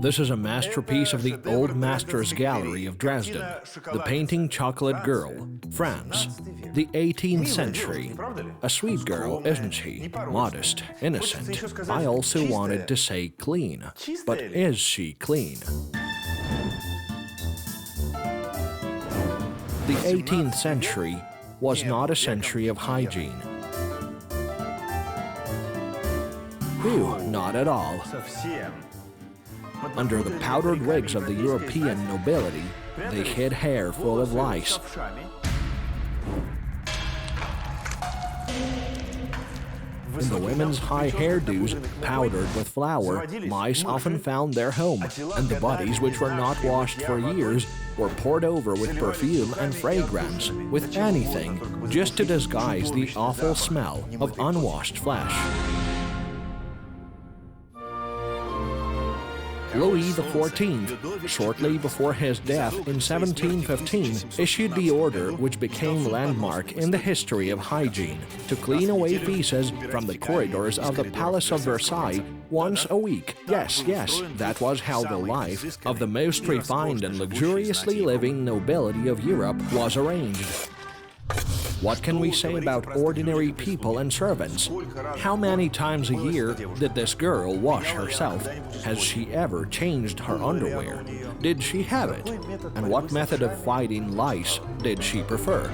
This is a masterpiece of the Old Masters Gallery of Dresden, the painting Chocolate Girl, France, the 18th century. A sweet girl, isn't she? Modest, innocent. I also wanted to say clean. But is she clean? The 18th century was not a century of hygiene. Ew, not at all. Under the powdered wigs of the European nobility, they hid hair full of lice. In the women's high hairdos, powdered with flour, mice often found their home, and the bodies which were not washed for years were poured over with perfume and fragrance, with anything, just to disguise the awful smell of unwashed flesh. Louis XIV, shortly before his death in 1715, issued the order which became landmark in the history of hygiene, to clean away feces from the corridors of the Palace of Versailles once a week. Yes, that was how the life of the most refined and luxuriously living nobility of Europe was arranged. What can we say about ordinary people and servants? How many times a year did this girl wash herself? Has she ever changed her underwear? Did she have it? And what method of fighting lice did she prefer?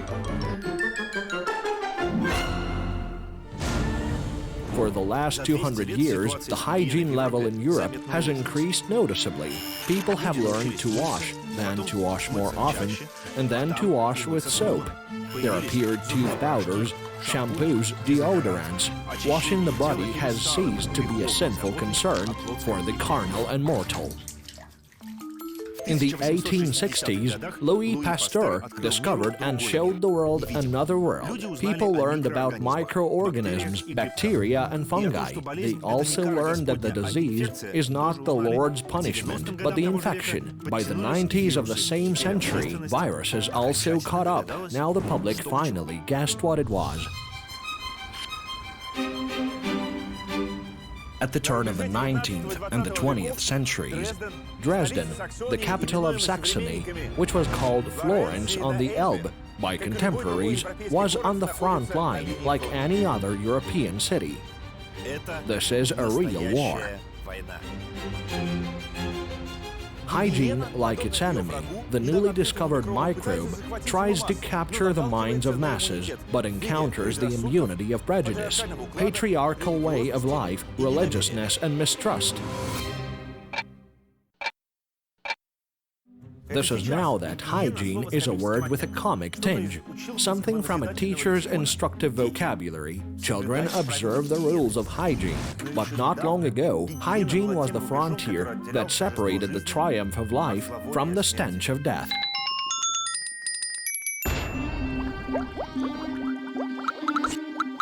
For the last 200 years, the hygiene level in Europe has increased noticeably. People have learned to wash, then to wash more often, and then to wash with soap. There appeared tooth powders, shampoos, deodorants. Washing the body has ceased to be a sinful concern for the carnal and mortal. In the 1860s, Louis Pasteur discovered and showed the world another world. People learned about microorganisms, bacteria, and fungi. They also learned that the disease is not the Lord's punishment, but the infection. By the 90s of the same century, viruses also caught up. Now the public finally guessed what it was. At the turn of the 19th and the 20th centuries, Dresden, the capital of Saxony, which was called Florence on the Elbe by contemporaries, was on the front line like any other European city. This is a real war. Hygiene, like its enemy, the newly discovered microbe, tries to capture the minds of masses, but encounters the immunity of prejudice, patriarchal way of life, religiousness, and mistrust. This is now that hygiene is a word with a comic tinge, something from a teacher's instructive vocabulary. Children observe the rules of hygiene, but not long ago, hygiene was the frontier that separated the triumph of life from the stench of death.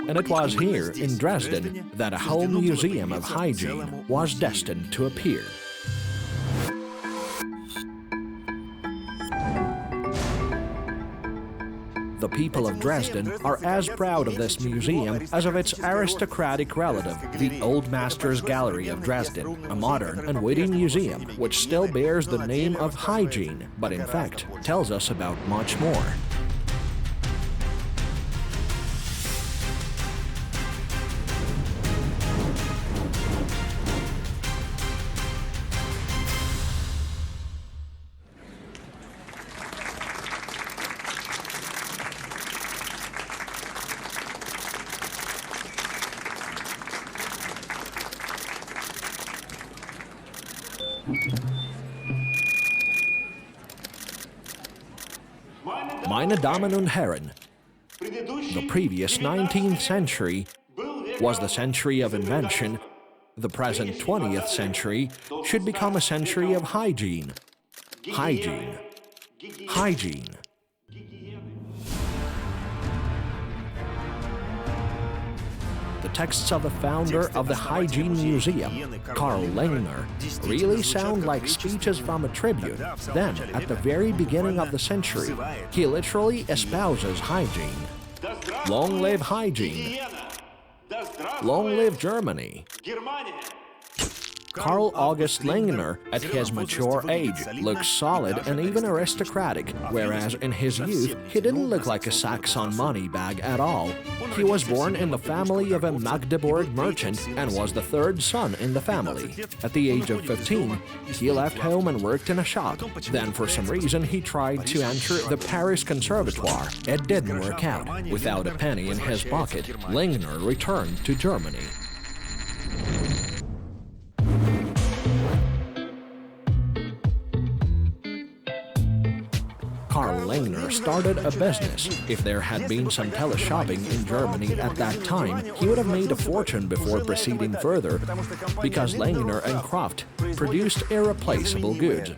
And it was here, in Dresden, that a whole museum of hygiene was destined to appear. The people of Dresden are as proud of this museum as of its aristocratic relative, the Old Masters Gallery of Dresden, a modern and witty museum which still bears the name of hygiene, but in fact tells us about much more. Meine Damen und Herren, the previous 19th century was the century of invention. The present 20th century should become a century of hygiene. Hygiene. Hygiene. The texts of the founder of the Hygiene Museum, Karl Lehner, really sound like speeches from a tribune. Then, at the very beginning of the century, he literally espouses hygiene. Long live hygiene! Long live Germany! Carl August Lengner, at his mature age, looks solid and even aristocratic, whereas in his youth, he didn't look like a Saxon money bag at all. He was born in the family of a Magdeburg merchant and was the third son in the family. At the age of 15, he left home and worked in a shop. Then, for some reason, he tried to enter the Paris Conservatoire. It didn't work out. Without a penny in his pocket, Lengner returned to Germany. Karl Lengner started a business. If there had been some teleshopping in Germany at that time, he would have made a fortune before proceeding further, because Lengner and Kraft produced irreplaceable goods.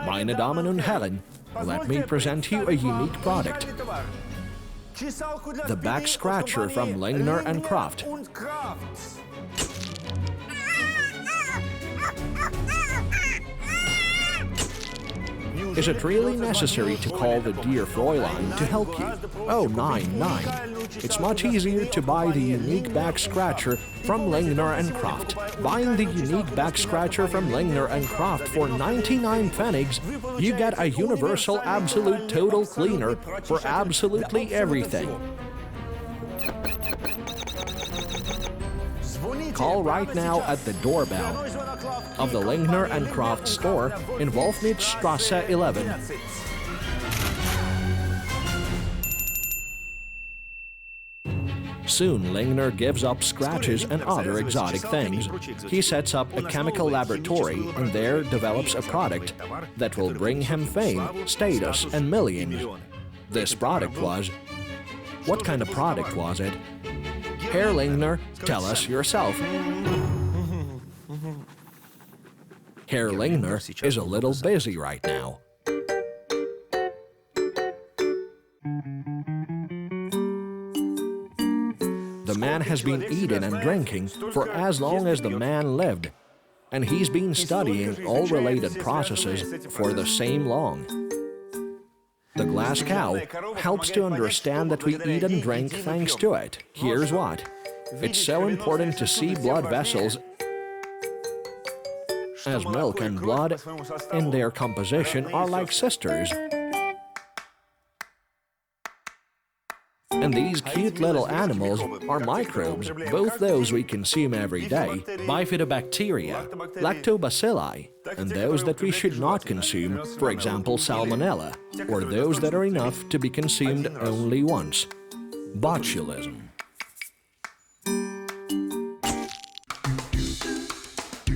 Meine Damen und Herren, let me present you a unique product. The back scratcher from Lengner and Kraft. Is it really necessary to call the dear Fräulein to help you? Oh, nein. It's much easier to buy the unique back scratcher from Lengner and Kraft. Buying the unique back scratcher from Lengner and Kraft for 99 pfennigs, you get a universal absolute total cleaner for absolutely everything. Call right now at the doorbell of the Lengner and Kraft store in Wolfnitzstrasse 11. Soon, Lengner gives up scratches and other exotic things. He sets up a chemical laboratory and there develops a product that will bring him fame, status, and millions. This product was... What kind of product was it? Herr Lengner, tell us yourself. Herr Lengner is a little busy right now. The man has been eating and drinking for as long as the man lived, and he's been studying all related processes for the same long. The glass cow helps to understand that we eat and drink thanks to it. Here's what. It's so important to see blood vessels, as milk and blood in their composition are like sisters. And these cute little animals are microbes, both those we consume every day, bifidobacteria, lactobacilli, and those that we should not consume, for example salmonella, or those that are enough to be consumed only once, botulism.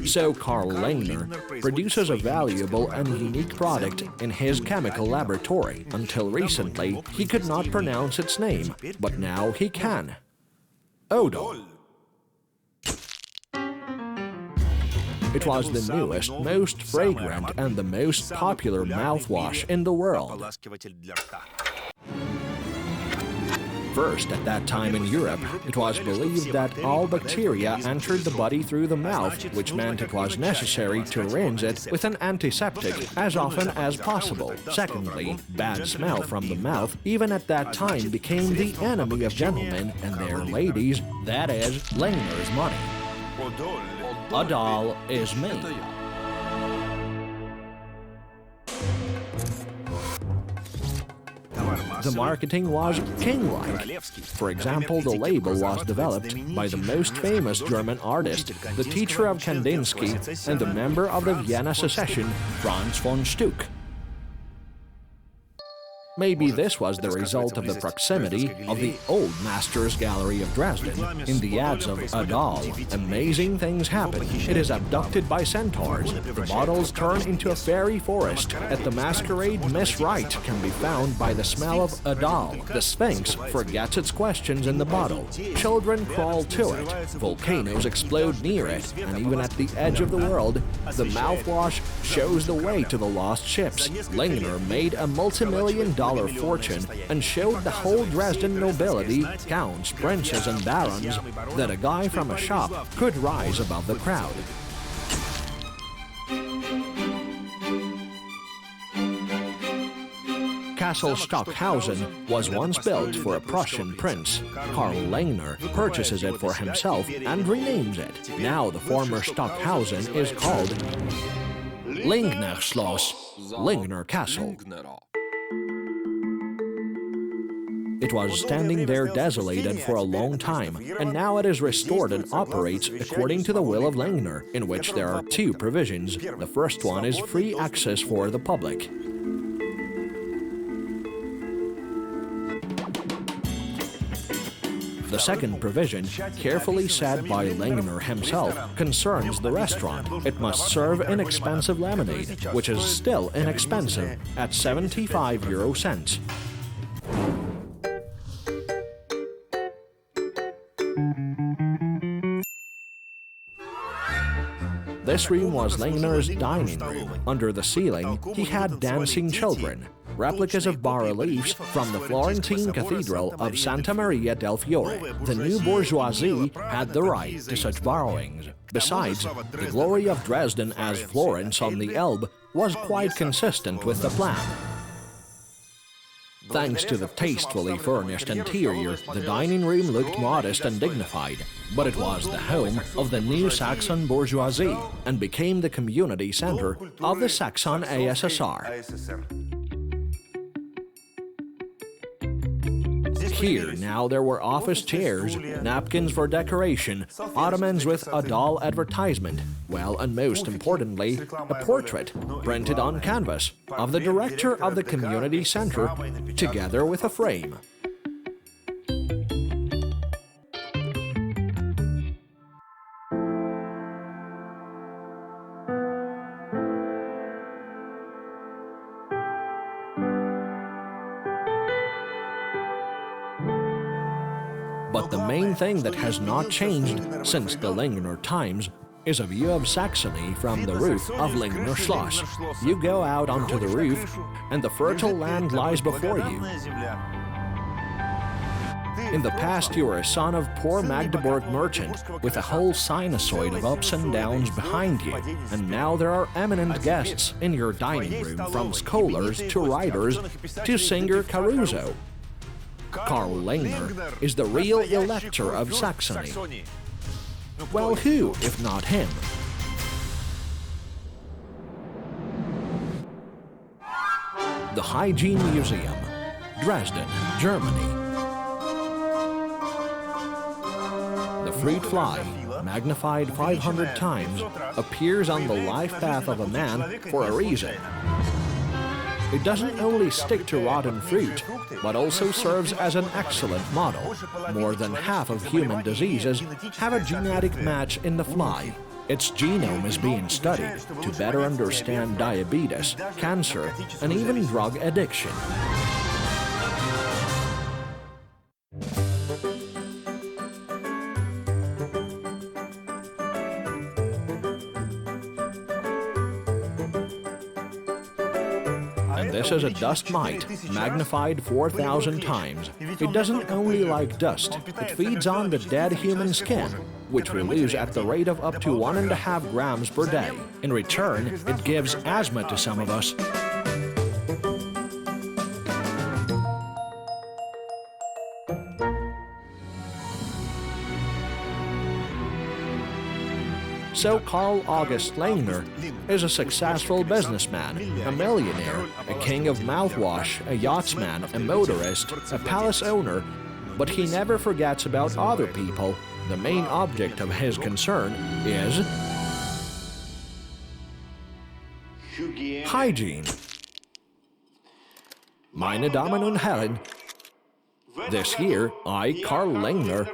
So Karl Lengner produces a valuable and unique product in his chemical laboratory. Until recently, he could not pronounce its name, but now he can. Odol. It was the newest, most fragrant, and the most popular mouthwash in the world. First, at that time in Europe, it was believed that all bacteria entered the body through the mouth, which meant it was necessary to rinse it with an antiseptic as often as possible. Secondly, bad smell from the mouth, even at that time, became the enemy of gentlemen and their ladies, that is, Lengner's money. Odol is me. The marketing was king-like. For example, the label was developed by the most famous German artist, the teacher of Kandinsky, and the member of the Vienna Secession, Franz von Stuck. Maybe this was the result of the proximity of the Old Masters Gallery of Dresden. In the ads of Odol, amazing things happen. It is abducted by centaurs. The bottles turn into a fairy forest. At the masquerade, Miss Right can be found by the smell of Odol. The Sphinx forgets its questions in the bottle. Children crawl to it. Volcanoes explode near it. And even at the edge of the world, the mouthwash shows the way to the lost ships. Lengner made a multi-million-dollar fortune and showed the whole Dresden nobility, counts, princes, and barons, that a guy from a shop could rise above the crowd. castle Stockhausen was once built for a Prussian prince. Karl Lengner purchases it for himself and renames it. Now the former Stockhausen is called Lingner Schloss, Lingner Castle. It was standing there desolated for a long time, and now it is restored and operates according to the will of Lengner, in which there are two provisions. The first one is free access for the public. The second provision, carefully said by Lengner himself, concerns the restaurant. It must serve inexpensive lemonade, which is still inexpensive, at 75 euro cents. This room was Lengner's dining room. Under the ceiling, he had dancing children, replicas of bas-reliefs from the Florentine Cathedral of Santa Maria del Fiore. The new bourgeoisie had the right to such borrowings. Besides, the glory of Dresden as Florence on the Elbe was quite consistent with the plan. Thanks to the tastefully furnished interior, the dining room looked modest and dignified, but it was the home of the new Saxon bourgeoisie and became the community center of the Saxon ASSR. Here now there were office chairs, napkins for decoration, ottomans with a doll advertisement, well, and most importantly, a portrait, printed on canvas, of the director of the community center, together with a frame. But the main thing that has not changed since the Lengner times is a view of Saxony from the roof of Lingner Schloss. You go out onto the roof, and the fertile land lies before you. In the past, you were a son of poor Magdeburg merchant with a whole sinusoid of ups and downs behind you, and now there are eminent guests in your dining room, from scholars to writers to singer Caruso. Karl Lengner is the real elector of Saxony. Well, who, if not him? The Hygiene Museum, Dresden, Germany. The fruit fly, magnified 500 times, appears on the life path of a man for a reason. It doesn't only stick to rotten fruit, but also serves as an excellent model. More than half of human diseases have a genetic match in the fly. Its genome is being studied to better understand diabetes, cancer, and even drug addiction. This is a dust mite, magnified 4,000 times. It doesn't only like dust, it feeds on the dead human skin, which we lose at the rate of up to 1.5 grams per day. In return, it gives asthma to some of us. So Karl August Lengner is a successful businessman, a millionaire, a king of mouthwash, a yachtsman, a motorist, a palace owner, but he never forgets about other people. The main object of his concern is hygiene. Meine Damen und Herren, this year, I, Karl Lengner,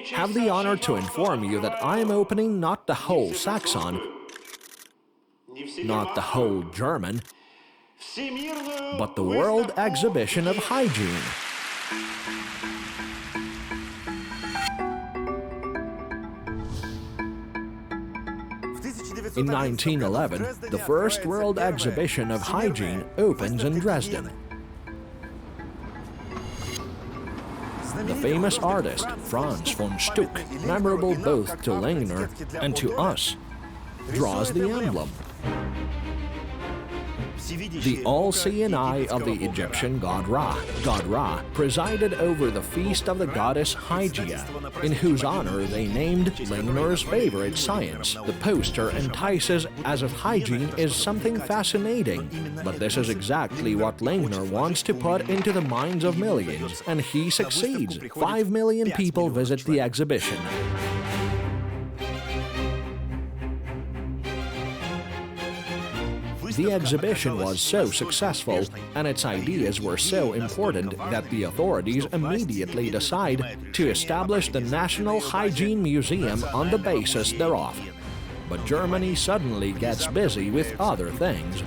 have the honor to inform you that I am opening not the whole Saxon, not the whole German, but the World Exhibition of Hygiene. In 1911, the first World Exhibition of Hygiene opens in Dresden. The famous artist, Franz von Stuck, memorable both to Lengner and to us, draws the emblem. the all-seeing eye of the Egyptian god Ra. God Ra presided over the feast of the goddess Hygiene, in whose honor they named Lingner's favorite science. The poster entices as if hygiene is something fascinating, but this is exactly what Lingner wants to put into the minds of millions, and he succeeds. 5 million people visit the exhibition. The exhibition was so successful, and its ideas were so important that the authorities immediately decide to establish the National Hygiene Museum on the basis thereof. But Germany suddenly gets busy with other things.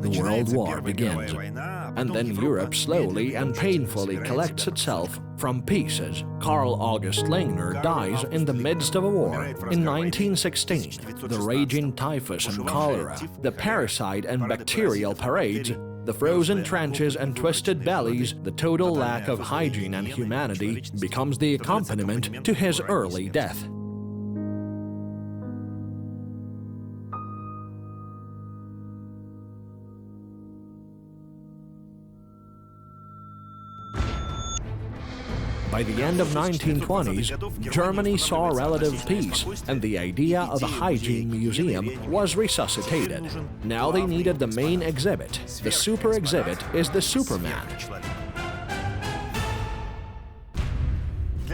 The World War begins, and then Europe slowly and painfully collects itself from pieces. Karl August Lingner dies in the midst of a war in 1916. The raging typhus and cholera, the parasite and bacterial parades, the frozen trenches and twisted bellies, the total lack of hygiene and humanity becomes the accompaniment to his early death. By the end of 1920s, Germany saw relative peace, and the idea of a hygiene museum was resuscitated. Now they needed the main exhibit. The super exhibit is the Superman.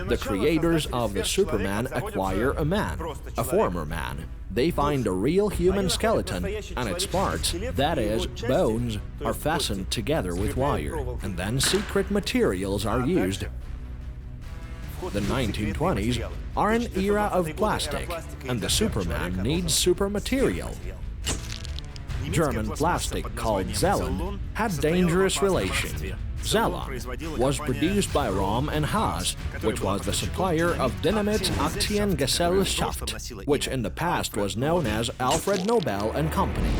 The creators of the Superman acquire a man, a former man. They find a real human skeleton, and its parts, that is, bones, are fastened together with wire, and then secret materials are used. The 1920s are an era of plastic, and the Superman needs super material. German plastic called Zellen had dangerous relations. Zellen was produced by Rom and Haas, which was the supplier of Dynamit Aktiengesellschaft, which in the past was known as Alfred Nobel and Company.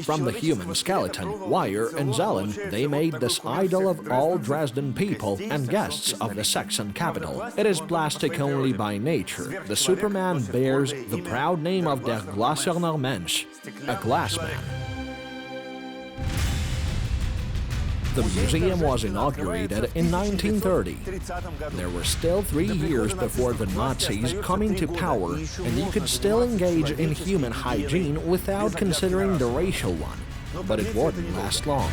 From the human skeleton, wire, and Zellen, they made this idol of all Dresden people and guests of the Saxon capital. It is plastic only by nature. The Superman bears the proud name of der Glaserner Mensch, a glass man. The museum was inaugurated in 1930. There were still 3 years before the Nazis coming to power, and you could still engage in human hygiene without considering the racial one, but it wouldn't last long.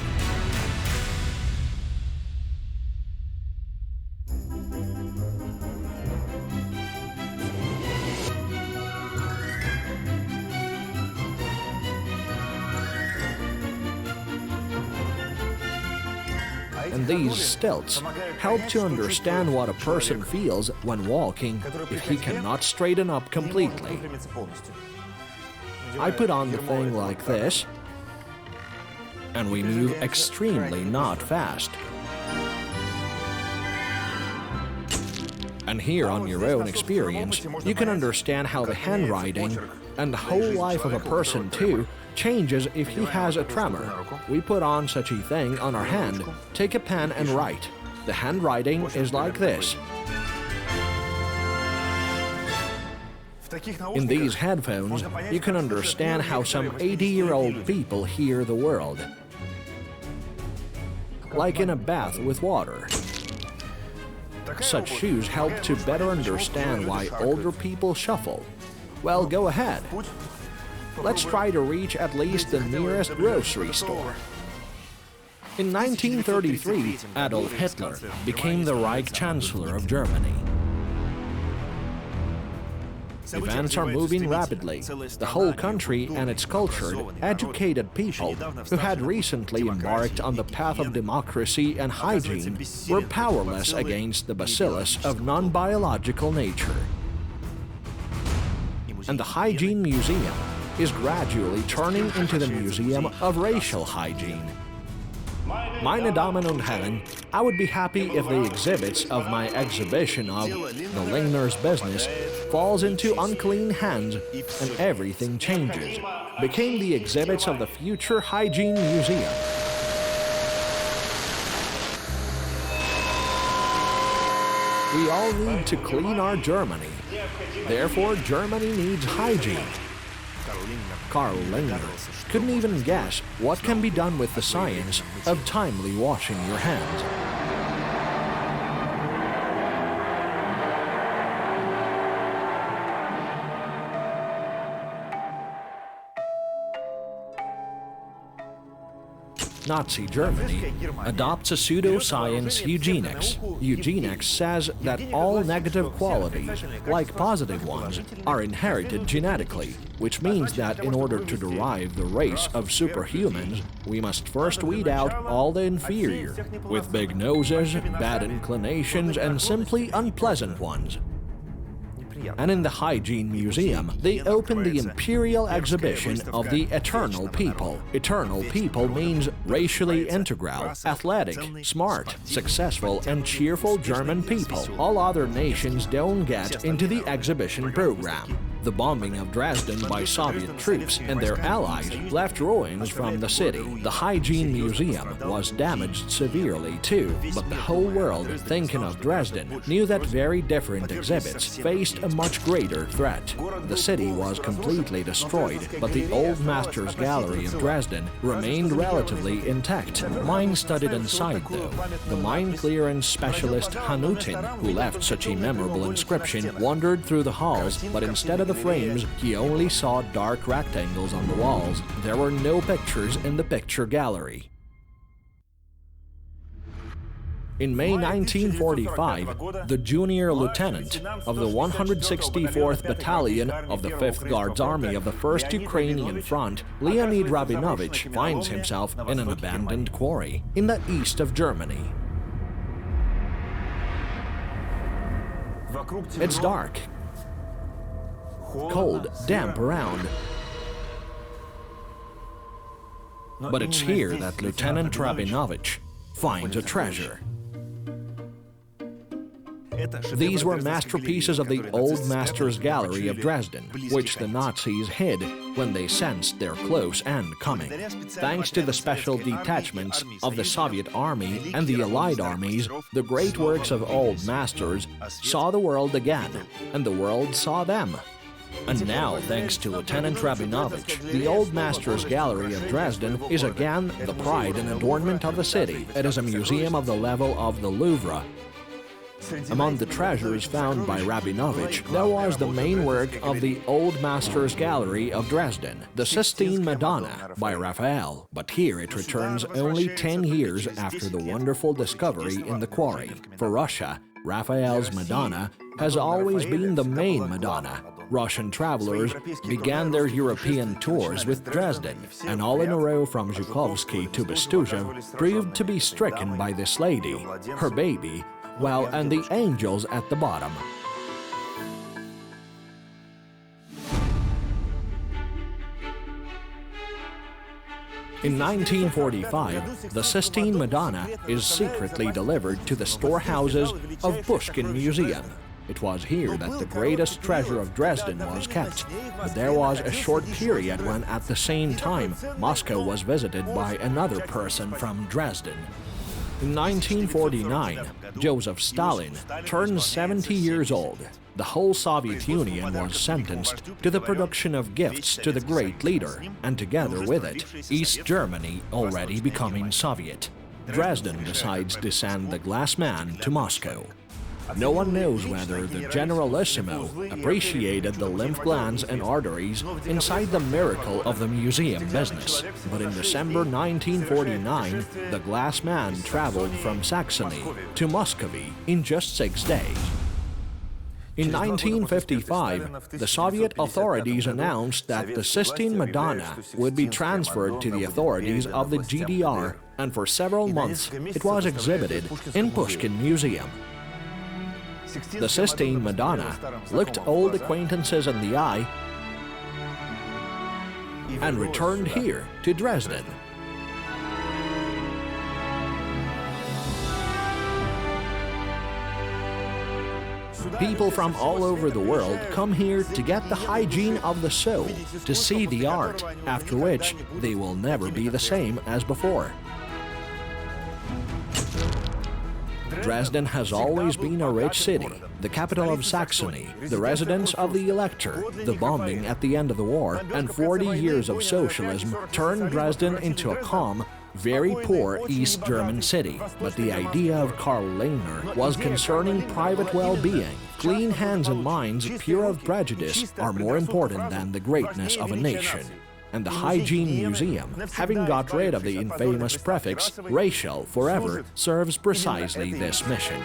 And these stilts help to understand what a person feels when walking if he cannot straighten up completely. I put on the thing like this, and we move extremely not fast. And here, on your own experience, you can understand how the handwriting and the whole life of a person, too, changes if he has a tremor. We put on such a thing on our hand, take a pen and write. The handwriting is like this. In these headphones, you can understand how some 80-year-old people hear the world. Like in a bath with water. Such shoes help to better understand why older people shuffle. Well, go ahead. Let's try to reach at least the nearest grocery store. In 1933, Adolf Hitler became the Reich Chancellor of Germany. Events are moving rapidly. The whole country and its cultured, educated people who had recently embarked on the path of democracy and hygiene were powerless against the bacillus of non-biological nature. And the Hygiene Museum is gradually turning into the Museum of Racial Hygiene. Meine Damen und Herren, I would be happy if the exhibits of my exhibition of The Lingner's Business falls into unclean hands and everything changes, became the exhibits of the future Hygiene Museum. We all need to clean our Germany. Therefore, Germany needs hygiene. Karl Lindner couldn't even guess what can be done with the science of timely washing your hands. Nazi Germany adopts a pseudoscience eugenics. Eugenics says that all negative qualities, like positive ones, are inherited genetically, which means that in order to derive the race of superhumans, we must first weed out all the inferior, with big noses, bad inclinations, and simply unpleasant ones. And in the Hygiene Museum, they opened the Imperial Exhibition of the Eternal People. Eternal People means racially integral, athletic, smart, successful, and cheerful German people. All other nations don't get into the exhibition program. The bombing of Dresden by Soviet troops and their allies left ruins from the city. The Hygiene Museum was damaged severely too, but the whole world, thinking of Dresden, knew that very different exhibits faced a much greater threat. The city was completely destroyed, but the Old Masters Gallery of Dresden remained relatively intact. Mine studied inside though. The mine clearance specialist Hanutin, who left such a memorable inscription, wandered through the halls, but instead of the frames, he only saw dark rectangles on the walls. There were no pictures in the picture gallery. In May 1945, the junior lieutenant of the 164th Battalion of the 5th Guards Army of the 1st Ukrainian Front, Leonid Rabinovich, finds himself in an abandoned quarry in the east of Germany. It's dark, cold, damp around. But it's here that Lieutenant Rabinovich finds a treasure. These were masterpieces of the Old Masters Gallery of Dresden, which the Nazis hid when they sensed their close end coming. Thanks to the special detachments of the Soviet Army and the Allied armies, the great works of Old Masters saw the world again, and the world saw them. And now, thanks to Lieutenant Rabinovich, the Old Masters Gallery of Dresden is again the pride and adornment of the city. It is a museum of the level of the Louvre. Among the treasures found by Rabinovich, there was the main work of the Old Masters Gallery of Dresden, the Sistine Madonna by Raphael. But here it returns only 10 years after the wonderful discovery in the quarry. For Russia, Raphael's Madonna has always been the main Madonna. Russian travelers began their European tours with Dresden, and all in a row from Zhukovsky to Bestujev proved to be stricken by this lady, her baby, well, and the angels at the bottom. In 1945, the Sistine Madonna is secretly delivered to the storehouses of Pushkin Museum. It was here that the greatest treasure of Dresden was kept, but there was a short period when at the same time Moscow was visited by another person from Dresden. In 1949, Joseph Stalin turned 70 years old. The whole Soviet Union was sentenced to the production of gifts to the great leader, and together with it, East Germany already becoming Soviet. Dresden decides to send the glass man to Moscow. No one knows whether the Generalissimo appreciated the lymph glands and arteries inside the miracle of the museum business. But in December 1949, the glass man traveled from Saxony to Muscovy in just 6 days. In 1955, the Soviet authorities announced that the Sistine Madonna would be transferred to the authorities of the GDR, and for several months it was exhibited in Pushkin Museum. The Sistine Madonna looked old acquaintances in the eye and returned here to Dresden. People from all over the world come here to get the hygiene of the soul, to see the art, after which they will never be the same as before. Dresden has always been a rich city, the capital of Saxony, the residence of the elector. The bombing at the end of the war and 40 years of socialism turned Dresden into a calm, very poor East German city. But the idea of Karl Lehner was concerning private well-being. Clean hands and minds pure of prejudice are more important than the greatness of a nation. And the Hygiene Museum, having got rid of the infamous prefix racial forever, serves precisely this mission.